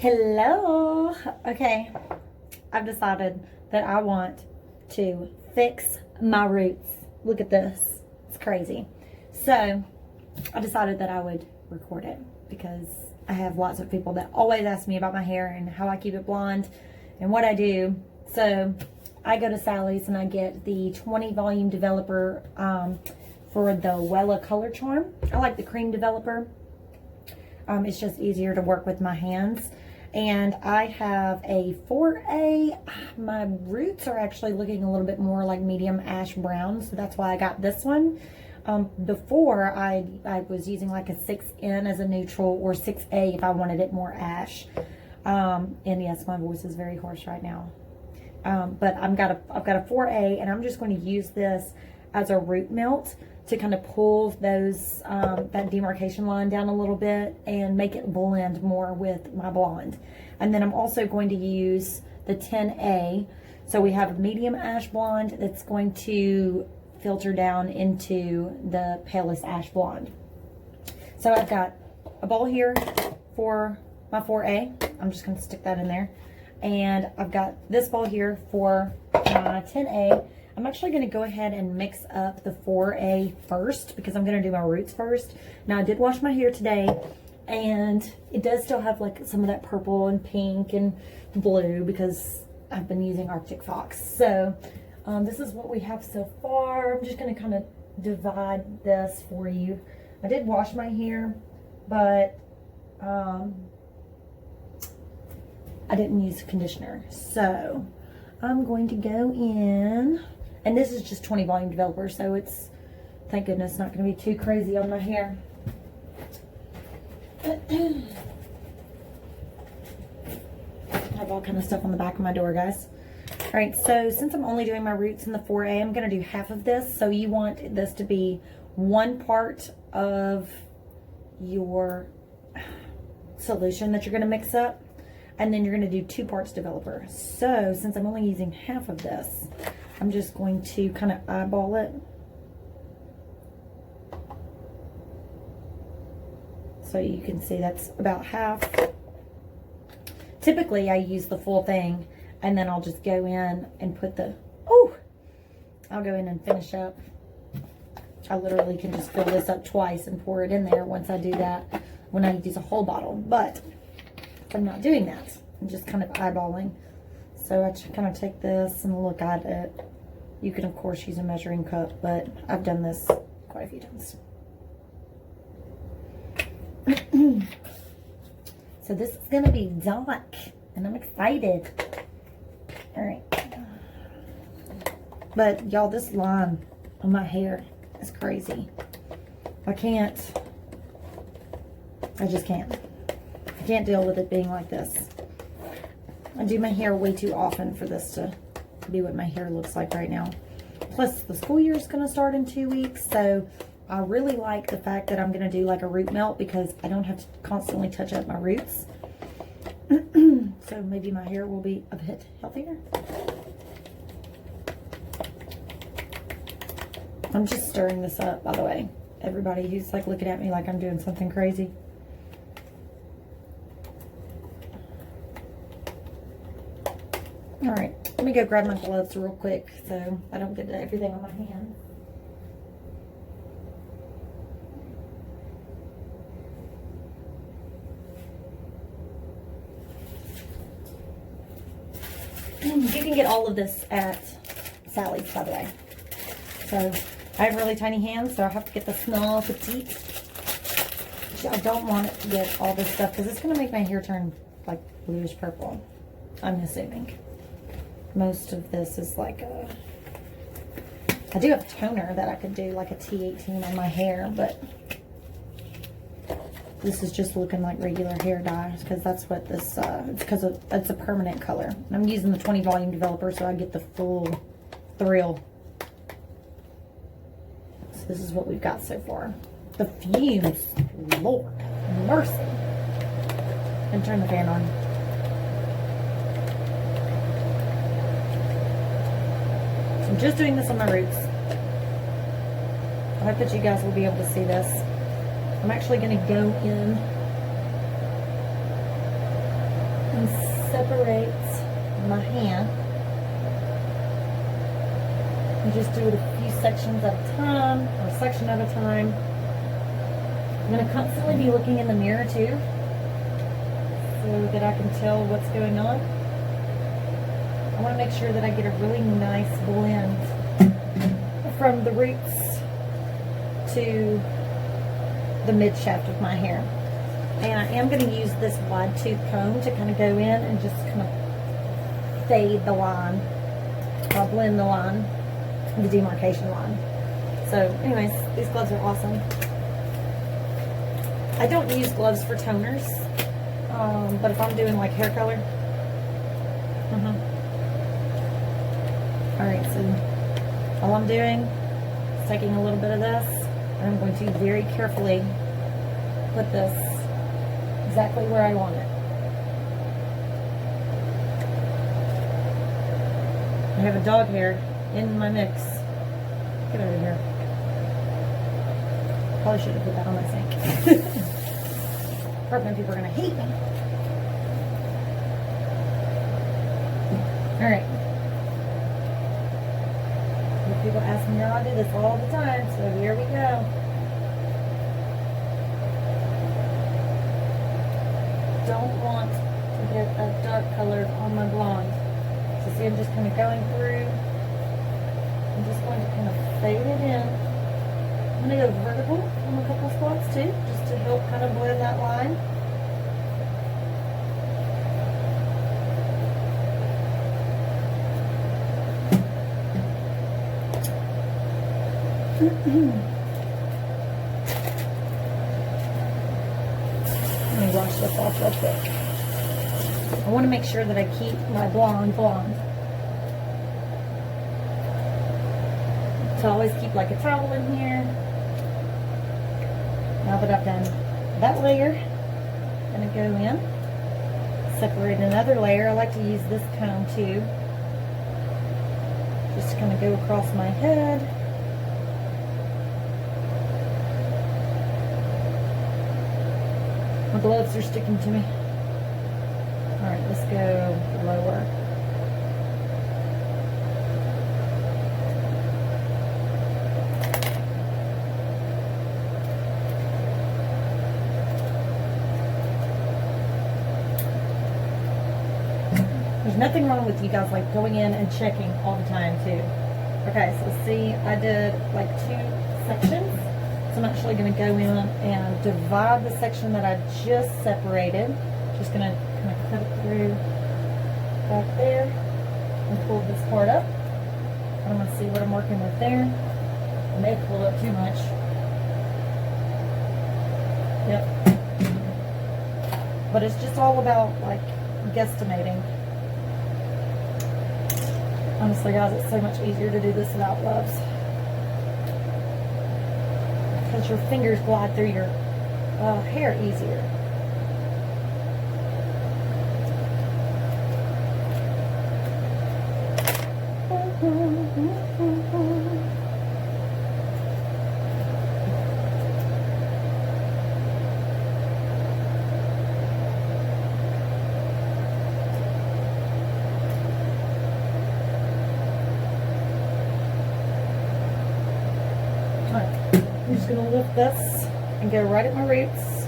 Hello. Okay, I've decided that I want to fix my roots. Look at this. It's crazy. So I decided that I would record it because I have lots of people that always ask me about my hair and how I keep it blonde and what I do. So I go to Sally's and I get the 20 volume developer for the Wella Color Charm. I like the cream developer. It's just easier to work with my hands. And I have a 4A. My roots are actually looking a little bit more like medium ash brown, so that's why I got this one. Before, I was using like a 6N as a neutral, or 6A if I wanted it more ash. And yes, my voice is very hoarse right now. But I've got a 4A, and I'm just going to use this as a root melt to kind of pull those that demarcation line down a little bit and make it blend more with my blonde. And then I'm also going to use the 10A. So we have a medium ash blonde that's going to filter down into the palest ash blonde. So I've got a bowl here for my 4A. I'm just going to stick that in there. And I've got this bowl here for my 10A. I'm actually going to go ahead and mix up the 4A first because I'm going to do my roots first. Now, I did wash my hair today, and it does still have like some of that purple and pink and blue because I've been using Arctic Fox. So this is what we have so far. I'm just going to kind of divide this for you. I did wash my hair, but I didn't use conditioner. So I'm going to go in. And this is just 20 volume developer, so it's, thank goodness, not going to be too crazy on my hair. I have all kind of stuff on the back of my door, guys. All right, so since I'm only doing my roots in the 4A, I'm going to do half of this. So you want this to be 1 part of your solution that you're going to mix up, and then you're going to do 2 parts developer. So since I'm only using half of this, I'm just going to kind of eyeball it. So you can see that's about half. Typically I use the full thing, and then I'll just go in and put the, I'll go in and finish up. I literally can just fill this up twice and pour it in there once I do that when I use a whole bottle. But I'm not doing that. I'm just kind of eyeballing. So I kind of take this and look at it. You can, of course, use a measuring cup, but I've done this quite a few times. So this is going to be dark, and I'm excited. All right. But, y'all, this line on my hair is crazy. I just can't. I can't deal with it being like this. I do my hair way too often for this to be what my hair looks like right now. Plus, the school year is going to start in 2 weeks, so I really like the fact that I'm going to do like a root melt because I don't have to constantly touch up my roots. So maybe my hair will be a bit healthier. I'm just stirring this up, by the way. Everybody who's like looking at me like I'm doing something crazy. All right, let me go grab my gloves real quick so I don't get everything on my hand. You can get all of this at Sally's, by the way. So I have really tiny hands, so I have to get the small petite. I don't want it to get all this stuff because it's going to make my hair turn like bluish purple, I'm assuming. Most of this is like a, I do have a toner that I could do like a T18 on my hair, but this is just looking like regular hair dye because that's what this, it's because it's a permanent color. And I'm using the 20 volume developer so I get the full thrill. So this is what we've got so far. The fumes, Lord mercy. And turn the fan on. I'm just doing this on my roots. I hope that you guys will be able to see this. I'm actually going to go in and separate my hand. And just do it a few sections at a time, or a section at a time. I'm going to constantly be looking in the mirror too, so that I can tell what's going on. I want to make sure that I get a really nice blend from the roots to the mid shaft of my hair. And I am going to use this wide tooth comb to kind of go in and just kind of fade the line. I'll blend the line, the demarcation line. So anyways, these gloves are awesome. I don't use gloves for toners, but if I'm doing like hair color. Alright, so all I'm doing is taking a little bit of this, and I'm going to very carefully put this exactly where I want it. I have a dog hair in my mix. Get over here. Probably should have put that on my sink. Apartment people are going to hate me. Alright. People ask me how I do this all the time, so here we go. Don't want to get a dark color on my blonde. So see, I'm just kind of going through. I'm just going to kind of fade it in. I'm going to go vertical on a couple spots too, just to help kind of blend that line. Let me wash this off real quick. I want to make sure that I keep my blonde. So I always keep like a towel in here. Now that I've done that layer, I'm going to go in, separate another layer. I like to use this comb too, just to kind of go across my head. My gloves are sticking to me. Alright, let's go lower. There's nothing wrong with you guys like going in and checking all the time too. Okay, so see, I did like 2 sections. So I'm actually going to go in and divide the section that I just separated. Just going to kind of cut it through back there and pull this part up. I'm going to see what I'm working with there. I may pull up too much. Yep. But it's just all about like guesstimating. Honestly guys, it's so much easier to do this without gloves. Because your fingers glide through your hair easier. I'm just going to lift this and go right at my roots.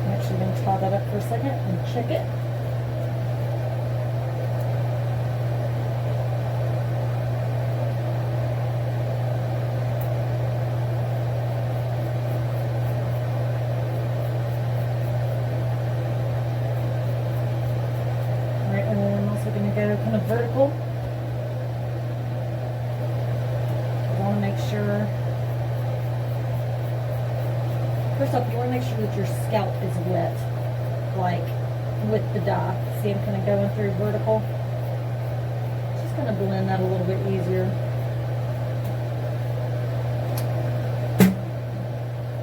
I'm actually going to tie that up for a second and check it. Kind of vertical. I want to make sure, first off, you want to make sure that your scalp is wet, like with the dye. See, I'm kind of going through vertical. Just going to blend that a little bit easier.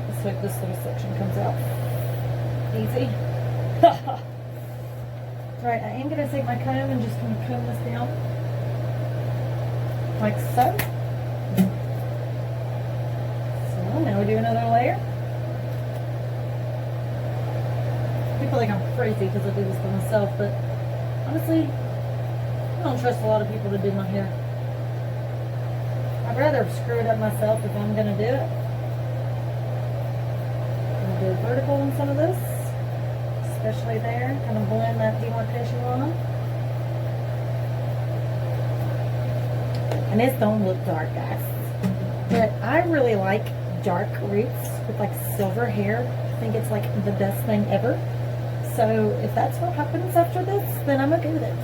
Let's hope this little section comes out easy. Right, I am going to take my comb and just kind of comb this down, like so. do another layer. People think I'm crazy because I do this by myself, but honestly, I don't trust a lot of people to do my hair. I'd rather screw it up myself if I'm gonna do it. I'm gonna do a vertical on some of this, especially there, kind of blend that demarcation line. And this don't look dark, guys. But I really like dark roots with like silver hair. I think it's like the best thing ever. So if that's what happens after this, then I'm okay with it.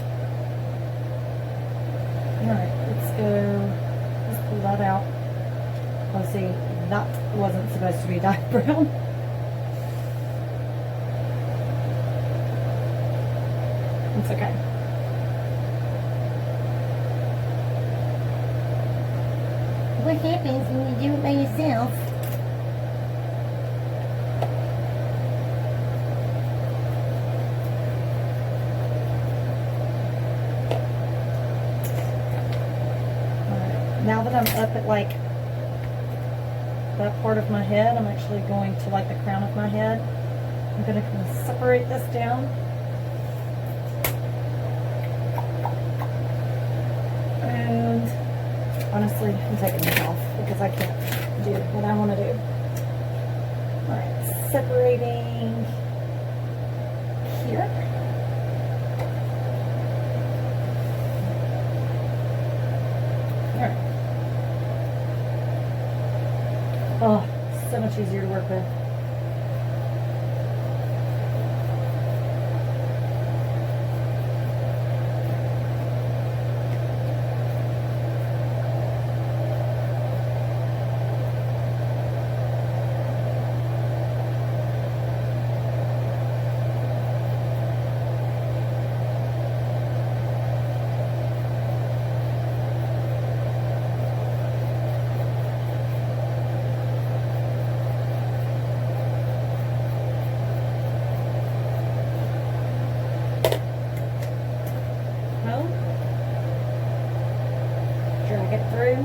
Alright, let's go. Let's pull that out. Let's see, that wasn't supposed to be dyed brown. It's okay. What happens when you do it by yourself? Now that I'm up at like that part of my head, I'm actually going to like the crown of my head. I'm going to kind of separate this down. And honestly, I'm taking this off because I can't do what I want to do. Alright, separating here. Alright. Oh, so much easier to work with. Drag it through.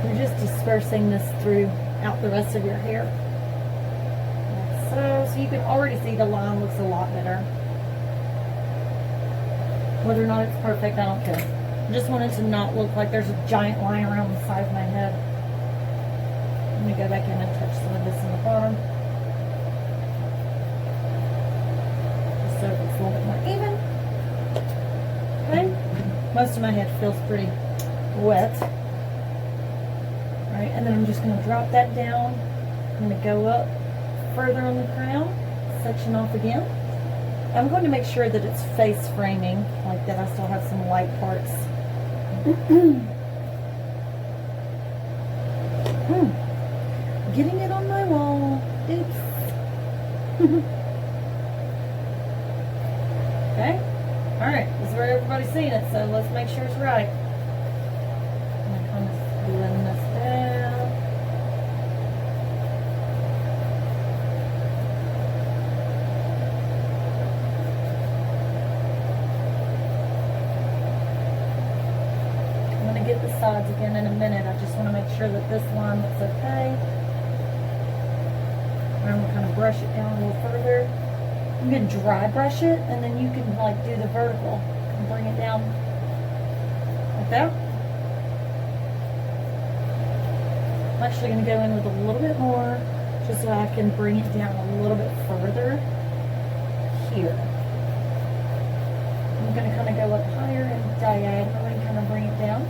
You're just dispersing this throughout the rest of your hair. Like so you can already see the line looks a lot better. Whether or not it's perfect, I don't care. I just want it to not look like there's a giant line around the side of my head. Let me go back in and touch some of this in the bottom. So it's a little bit more even. Okay. Most of my head feels pretty wet. Alright, and then I'm just going to drop that down. I'm going to go up further on the crown, section off again. I'm going to make sure that it's face framing, like that I still have some light parts. Getting it on my wall. Oops. Okay. Alright, this is where everybody's seeing it, so let's make sure it's right. I'm going to kind of blend this down. I'm going to get the sides again in a minute. I just want to make sure that this line looks okay. I'm going to kind of brush it down a little further. You can dry brush it, and then you can like do the vertical and bring it down like that. I'm actually going to go in with a little bit more, just so I can bring it down a little bit further here. I'm going to kind of go up higher and diagonally kind of bring it down.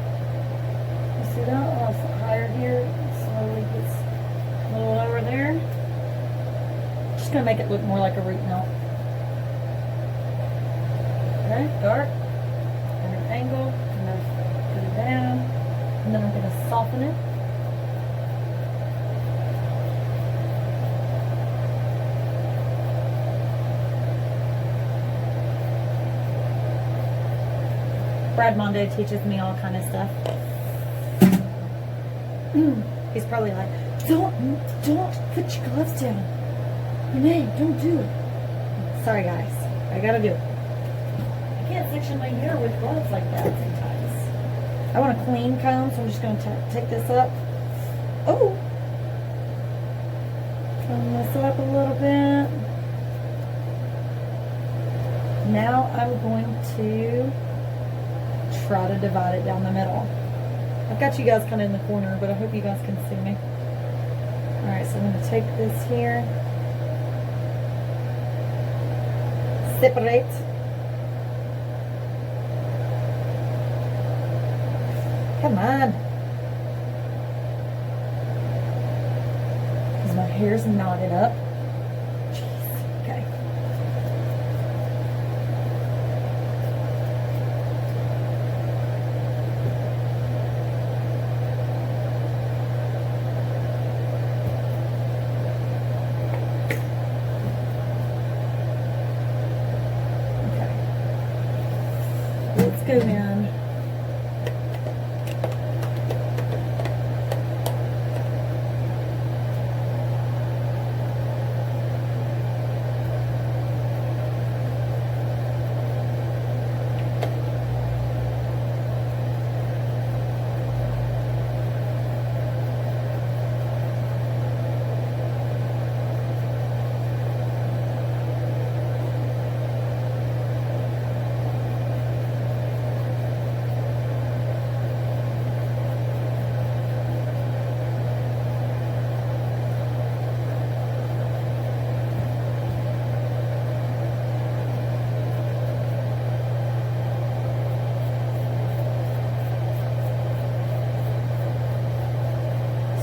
You see that? Oh, it's higher here. It slowly gets a little lower there. Just going to make it look more like a root knot. Okay, dark, and an angle, and then put it down, and then I'm going to soften it. Brad Mondo teaches me all kind of stuff. He's probably like, don't put your gloves down. Renee, don't do it. Sorry guys, I gotta do it. I can't section my hair with gloves like that sometimes. I want a clean comb, so I'm just going to take this up. Oh! Comb this up a little bit. Now I'm going to try to divide it down the middle. I've got you guys kind of in the corner, but I hope you guys can see me. Alright, so I'm going to take this here. Separate. Come on. Because my hair's knotted up. Jeez. Okay. Let's go in.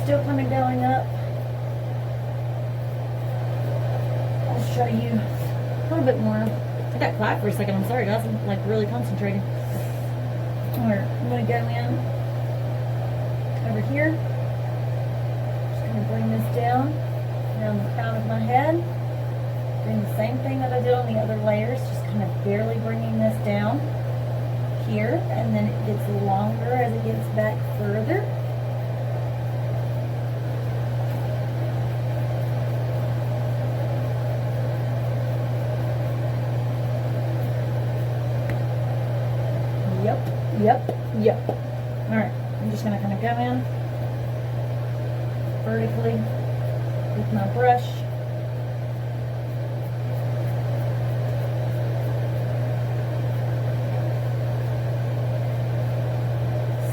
Still kind of going up. I'll show you a little bit more. I got quiet for a second. I'm sorry, guys. I'm like really concentrating. Alright, I'm going to go in over here. Just going to bring this down the crown of my head. Doing the same thing that I did on the other layers. Just kind of barely bringing this down here, and then it gets longer as it gets back further. Yep. Alright, I'm just going to kind of go in vertically with my brush.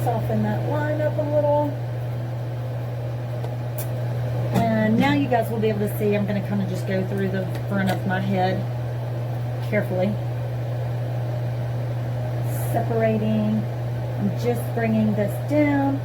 Soften that line up a little. And now you guys will be able to see I'm going to kind of just go through the front of my head carefully. Separating. I'm just bringing this down.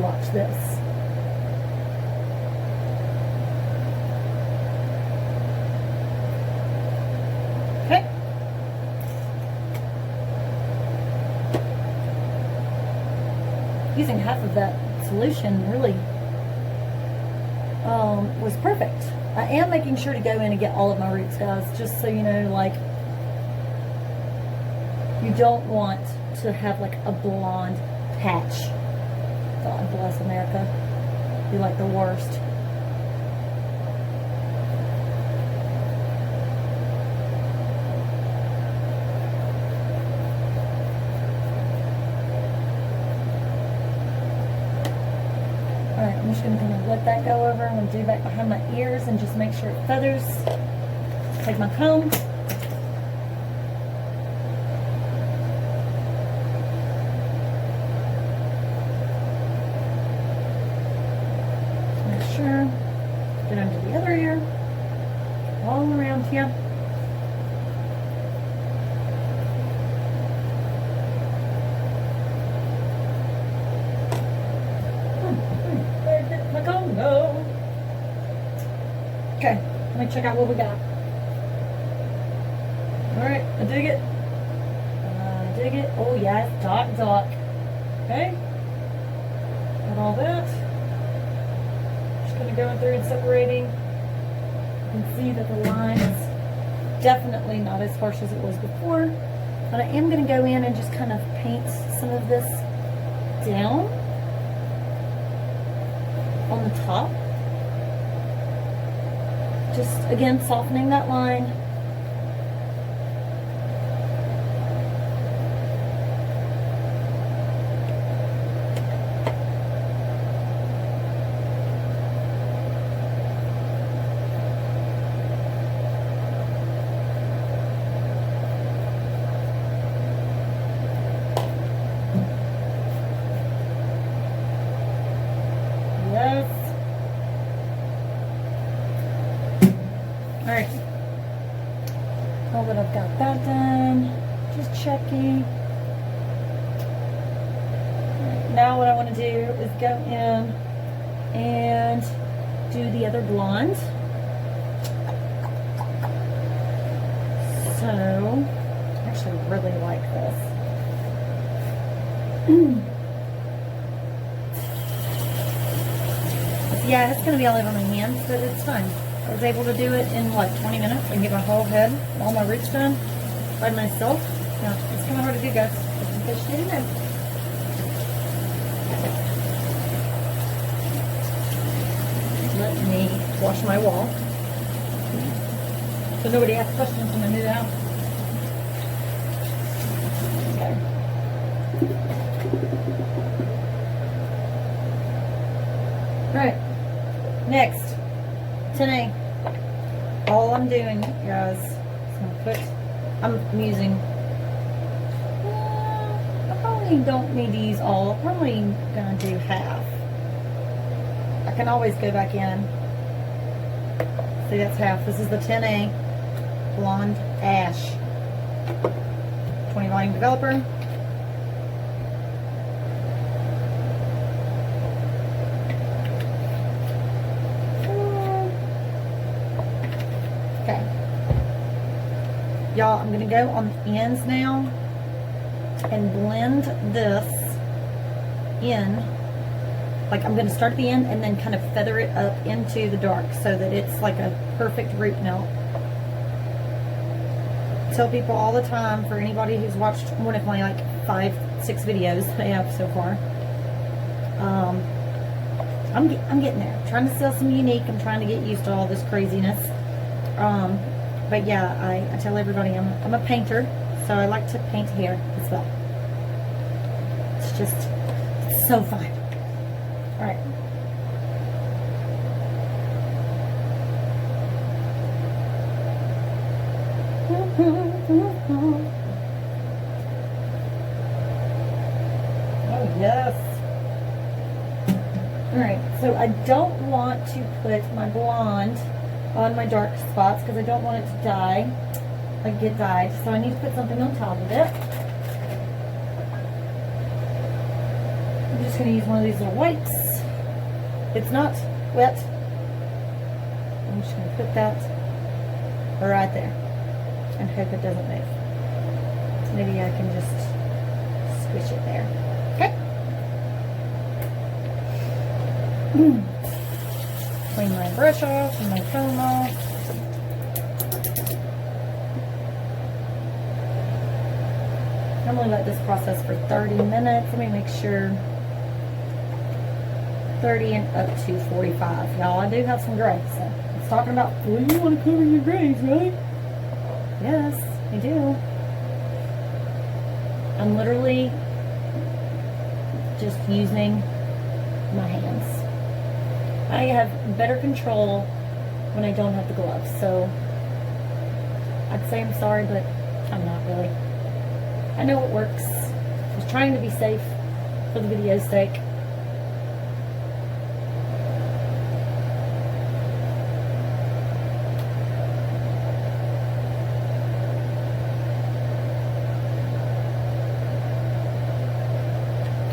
Watch this. Okay. Using half of that solution really was perfect. I am making sure to go in and get all of my roots, guys, just so you know, like, you don't want to have like a blonde patch. God bless America. Be like the worst. Alright, I'm just going to kind of let that go over. I'm going to do back behind my ears and just make sure it feathers. Take my comb. Get under the other ear, all around here. Where did my comb go? Okay, let me check out what we got. Alright, I dig it. I dig it? Oh yes, dark, dark. Okay. And all that. Just gonna go through and separating. You can see that the line is definitely not as harsh as it was before. But I am gonna go in and just kind of paint some of this down on the top. Just again softening that line. Alright, now that I've got that done, just checking. Right, now what I want to do is go in and do the other blonde. So, I actually really like this. Yeah, it's going to be all over my hands, but it's fine. I was able to do it in, what, 20 minutes and get my whole head, all my roots done by myself. Yeah, it's kind of hard to do, guys. Just in case you didn't know. Let me wash my wall. So nobody asks questions when I do that. Okay. Alright. Next. Today, all I'm doing, guys, is I'm using, I probably don't need to use all. I'm probably going to do half. I can always go back in. See, that's half. This is the 10A Blonde Ash 20 volume developer. Y'all, I'm going to go on the ends now and blend this in. Like, I'm going to start at the end and then kind of feather it up into the dark so that it's like a perfect root melt. I tell people all the time, for anybody who's watched one of my like 5-6 videos that I have so far, I'm getting there. I'm trying to sell some unique. I'm trying to get used to all this craziness. But yeah, I tell everybody I'm a painter, so I like to paint hair as well. It's so fun. Alright. Oh yes. Alright, so I don't want to put my blonde on my dark spots because I don't want it to dye, like get dyed. So I need to put something on top of it. I'm just going to use one of these little wipes. It's not wet. I'm just going to put that right there and hope it doesn't move. So maybe I can just squish it there. Okay. Clean my brush off and my foam off. I'm going to let this process for 30 minutes. Let me make sure. 30 and up to 45. Y'all, I do have some gray, so it's talking about, well, you want to cover your grays, right? Yes, I do. I'm literally just using my hands. I have better control when I don't have the gloves, so I'd say I'm sorry, but I'm not really. I know it works. I was trying to be safe for the video's sake.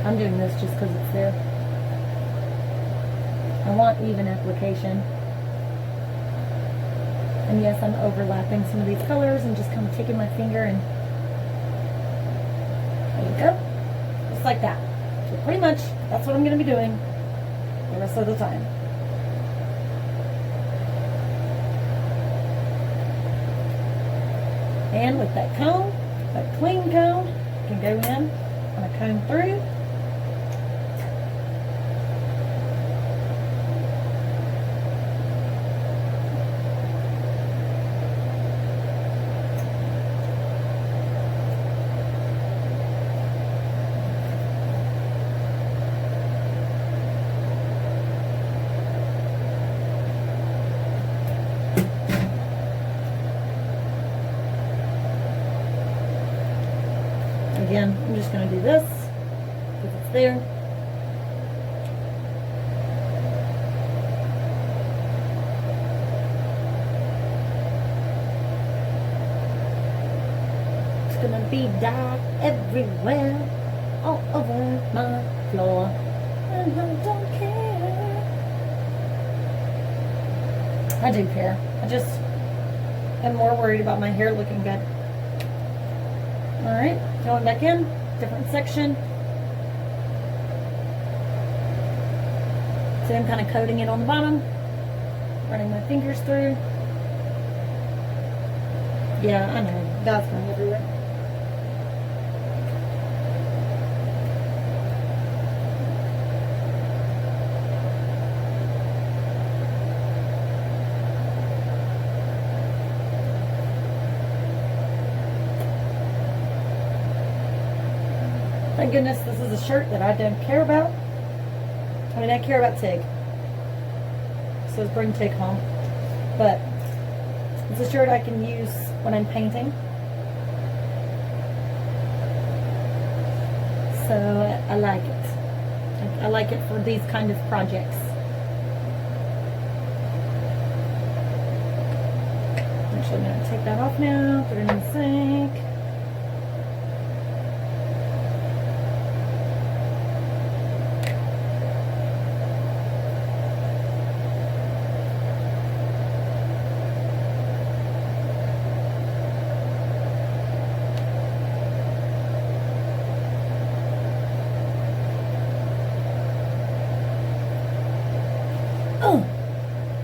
I'm doing this just because it's there. I want even application. And yes, I'm overlapping some of these colors and just kind of taking my finger and just like that. So pretty much, that's what I'm going to be doing the rest of the time. And with that comb, that clean comb, you can go in and I comb through. Again, I'm just going to do this because it's there. It's going to be dye everywhere, all over my floor, and I don't care. I do care. I just am more worried about my hair looking good. Alright, going back in, different section. So I'm kind of coating it on the bottom, running my fingers through. Yeah, I know, that's going everywhere. Thank goodness this is a shirt that I don't care about. I mean, I care about Tig. So it's bring Tig home. But it's a shirt I can use when I'm painting. So I like it. I like it for these kind of projects. Actually, I'm going to take that off now, put it in the sink.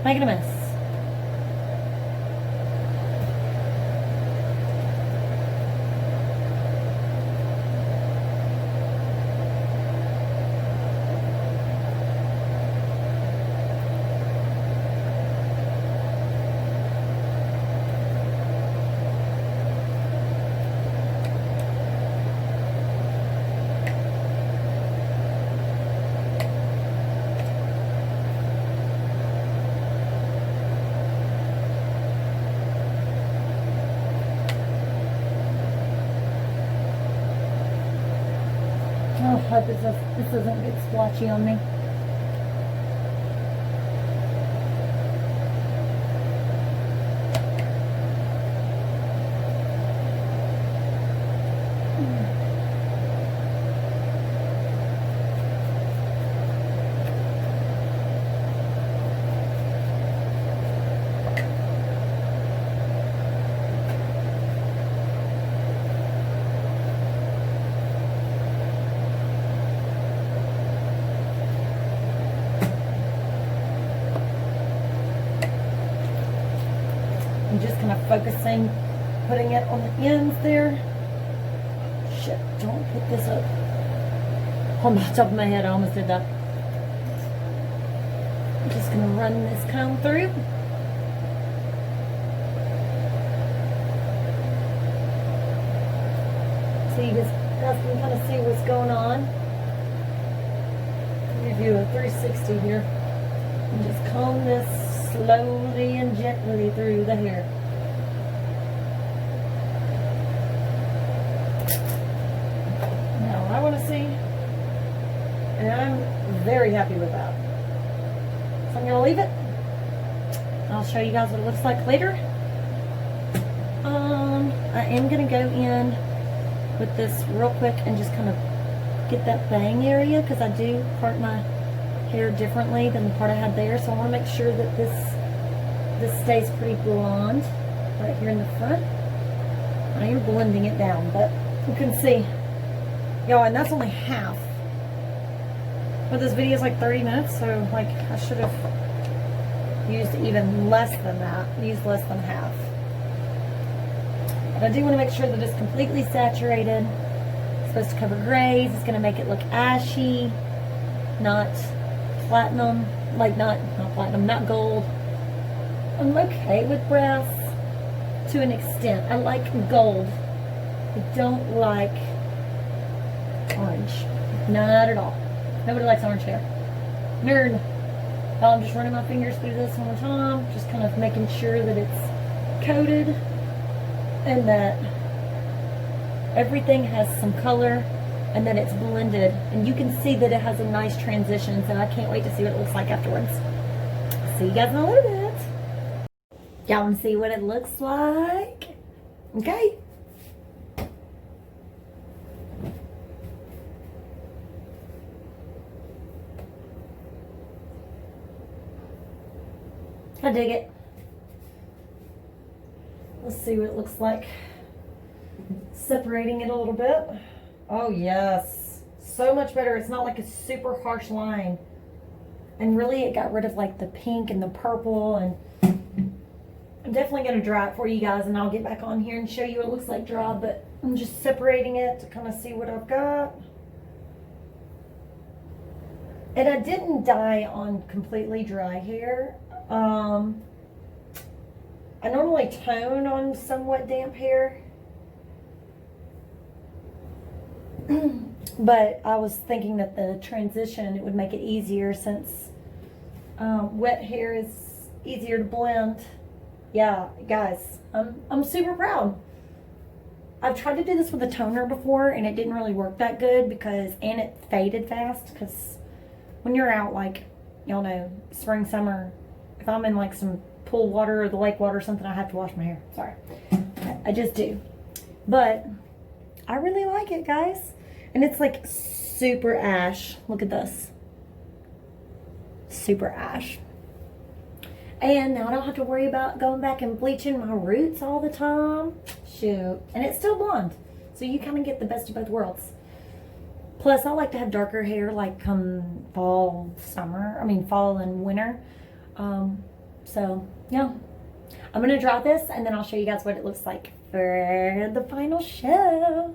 Making a mess. Oh, I hope this doesn't get splotchy on me. I'm just kind of focusing, putting it on the ends there. Shit, don't put this up on the top of my head. I almost did that. I'm just going to run this comb through. So you guys can kind of see what's going on. I'll give you a 360 here. And just comb this slowly and gently through the hair. Now I want to see, and I'm very happy with that. So I'm going to leave it. I'll show you guys what it looks like later. I am going to go in with this real quick and just kind of get that bang area, because I do part my hair differently than the part I had there, so I want to make sure that this stays pretty blonde right here in the front. I am blending it down, but you can see Y'all, and that's only half. But this video is like 30 minutes, so like I should have used even less than that. Used less than half. But I do want to make sure that it's completely saturated. It's supposed to cover grays. It's going to make it look ashy, not platinum. Like not platinum, not gold. I'm okay with brass to an extent. I like gold. I don't like orange. Not at all. Nobody likes orange hair. Nerd. Well, I'm just running my fingers through this one more time. Just kind of making sure that it's coated and that everything has some color and that it's blended. And you can see that it has a nice transition. So I can't wait to see what it looks like afterwards. See you guys in a little bit. Y'all want to see what it looks like? Okay. I dig it. Let's see what it looks like. Separating it a little bit. Oh yes. So much better. It's not like a super harsh line. And really it got rid of like the pink and the purple, and I'm definitely going to dry it for you guys, and I'll get back on here and show you what it looks like dry, but I'm just separating it to kind of see what I've got. And I didn't dye on completely dry hair. I normally tone on somewhat damp hair. But I was thinking that the transition, it would make it easier since wet hair is easier to blend. Yeah, guys, I'm super proud. I've tried to do this with a toner before and it didn't really work that good and it faded fast, because when you're out, like, y'all know, spring, summer, if I'm in like some pool water or the lake water or something, I have to wash my hair. Sorry. I just do. But I really like it, guys. And it's like super ash. Look at this. Super ash. And now I don't have to worry about going back and bleaching my roots all the time. Shoot. And it's still blonde. So you kind of get the best of both worlds. Plus, I like to have darker hair like come fall and winter. So, yeah. I'm going to draw this and then I'll show you guys what it looks like for the final show.